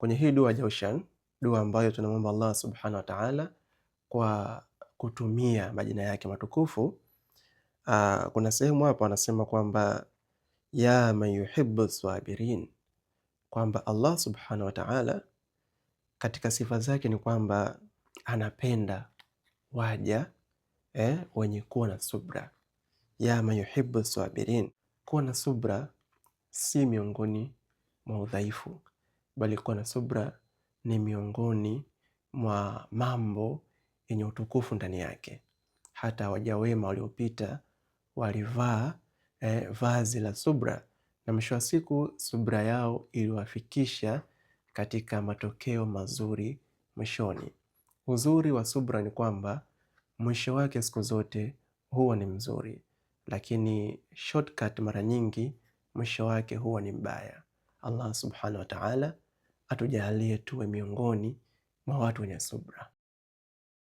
Kwenye hii dua Jawshan, dua ambayo tunamwomba Allah subhanahu wa ta'ala kwa kutumia majina yake matukufu, kuna sehemu hapo anasema kwamba ya man yuhibbu sabirin, kwamba Allah subhanahu wa ta'ala katika sifa zake ni kwamba anapenda waja wenye kuwa na subra. Ya man yuhibbu sabirin, kuwa na subra si miongoni mwa udhaifu, bali kuwa na subra ni miongoni mwa mambo yenye utukufu ndani yake. Hata waja wema waliopita walivaa vazi la subra, na mwisho wa siku subra yao iliwafikisha katika matokeo mazuri mwishoni. Uzuri wa subra ni kwamba mwisho wake siku zote huwa ni mzuri, lakini shortcut mara nyingi mwisho wake huwa ni mbaya. Allah subhanahu wa ta'ala atujalie tuwe miongoni mwa watu wenye subra.